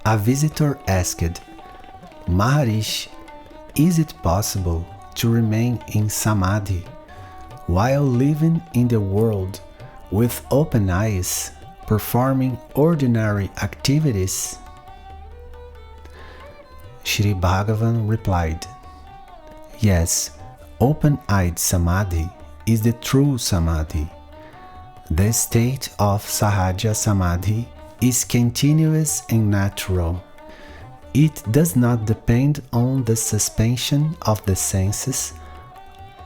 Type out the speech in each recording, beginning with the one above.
A visitor asked, Maharishi, is it possible to remain in Samadhi while living in the world with open eyes, performing ordinary activities? Shri Bhagavan replied, Yes, open-eyed Samadhi is the true Samadhi. The state of Sahaja Samādhi is continuous and natural. It does not depend on the suspension of the senses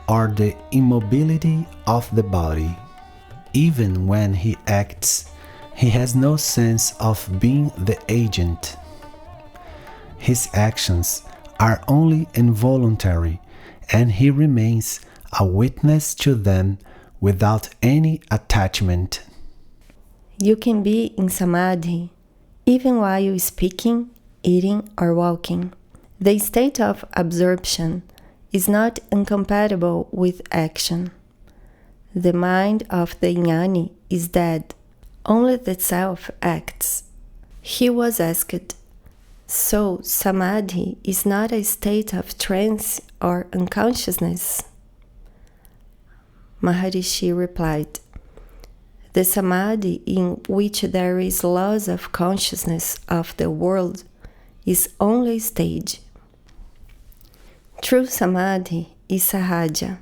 or the immobility of the body. Even when he acts, he has no sense of being the agent. His actions are only involuntary, and he remains a witness to them without any attachment. You can be in Samadhi even while you're speaking, eating, or walking. The state of absorption is not incompatible with action. The mind of the jnani is dead. Only the self acts. He was asked, so Samadhi is not a state of trance or unconsciousness? Maharishi replied, the Samadhi in which there is loss of consciousness of the world is only a stage. True Samadhi is Sahaja,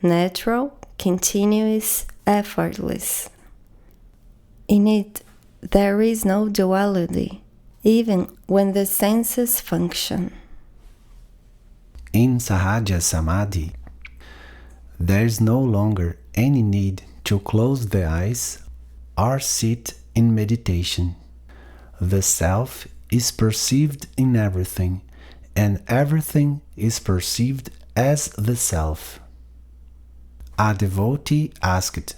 natural, continuous, effortless. In it, there is no duality, even when the senses function. In Sahaja Samādhi, there is no longer any need to close the eyes or sit in meditation. The self is perceived in everything, and everything is perceived as the self. A devotee asked,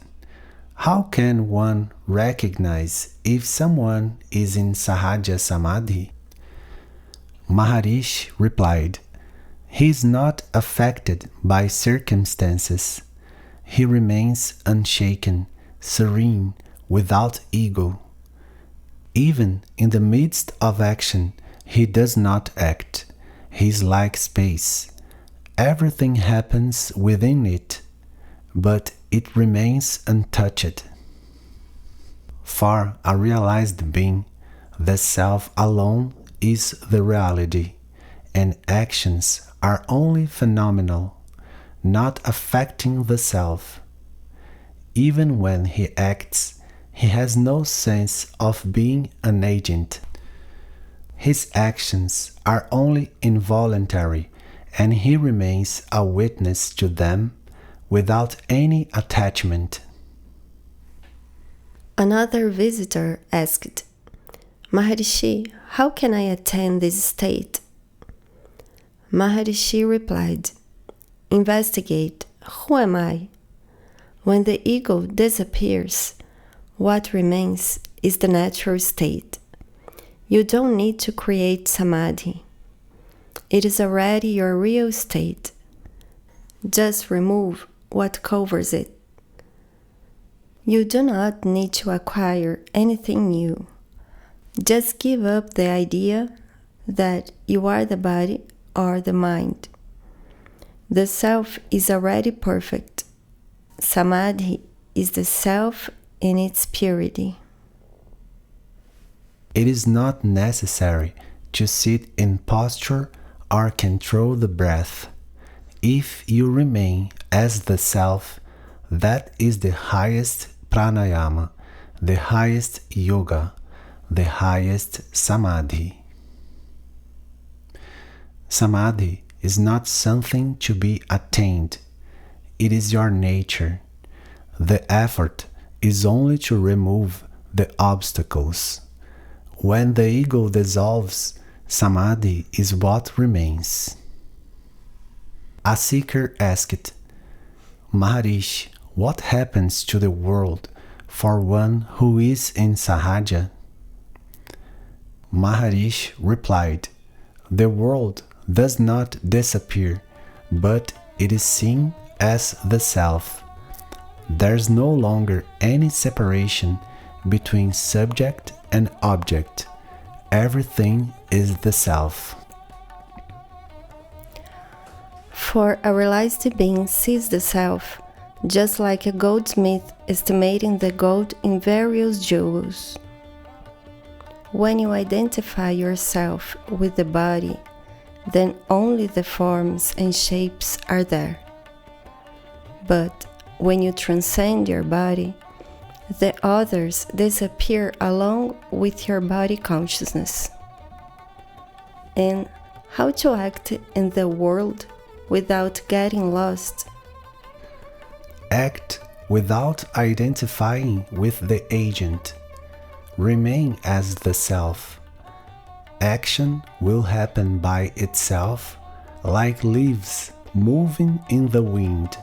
how can one recognize if someone is in Sahaja Samādhi? Maharishi replied, he is not affected by circumstances. He remains unshaken, serene, without ego. Even in the midst of action, he does not act. He is like space. Everything happens within it, but it remains untouched. For a realized being, the self alone is the reality, and actions are only phenomenal, not affecting the self. Even when he acts, he has no sense of being an agent. His actions are only involuntary, and he remains a witness to them without any attachment. Another visitor asked, Maharishi, how can I attain this state? Maharishi replied, investigate, who am I? When the ego disappears, what remains is the natural state. You don't need to create Samadhi. It is already your real state. Just remove what covers it. You do not need to acquire anything new. Just give up the idea that you are the body or the mind. The self is already perfect. Samadhi is the self in its purity. It is not necessary to sit in posture or control the breath. If you remain as the self, that is the highest pranayama, the highest yoga, the highest samadhi. Samadhi is not something to be attained. It is your nature. The effort is only to remove the obstacles. When the ego dissolves, Samadhi is what remains. A seeker asked, Maharishi, what happens to the world for one who is in Sahaja? Maharishi replied, the world does not disappear, but it is seen as the self. There's no longer any separation between subject and object. everything is the self. For a realized being sees the self, just like a goldsmith estimating the gold in various jewels. When you identify yourself with the body, then only the forms and shapes are there. But when you transcend your body, the others disappear along with your body consciousness. And how to act in the world without getting lost? Act without identifying with the agent. Remain as the self. Action will happen by itself, like leaves moving in the wind.